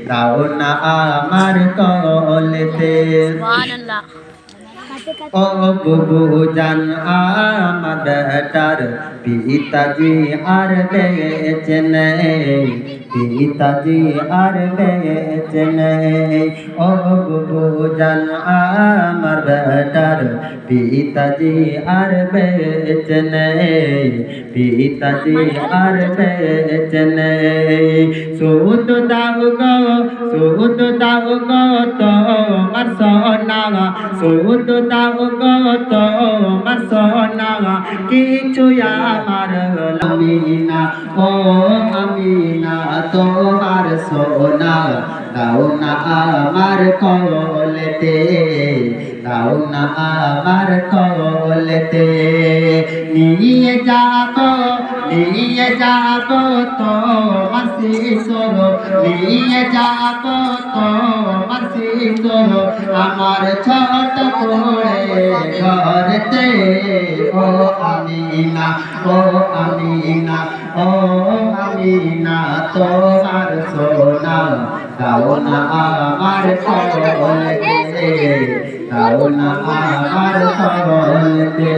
দাও না আমার কলেতে ও বুবু জান আমার বেটার পিতাজি আর বেঁচে নেই পিতাজি আর বেঁচে নেই ও বুবু জান আমার বেটার পিতাজি আর বেঁচে নেই পিতাজি আর বেঁচে নেই সুদ দাও গো তোমার সোনা সুদ দাও গো তোমার সোনা কিছু আমার আমিনা ও আমিনা তোমার সোনা দাও না আমার কলেতে দাও না আমার কলেতে নিয়ে যাব তোমার শিশর নিয়ে যাব তোমার শিশর আমার ছোট করে ঘরতে ও আমিনা ও আমিনা ও আমিনা তোমার সোনা দাও না আমার কলেতে দাও না আমার কলেতে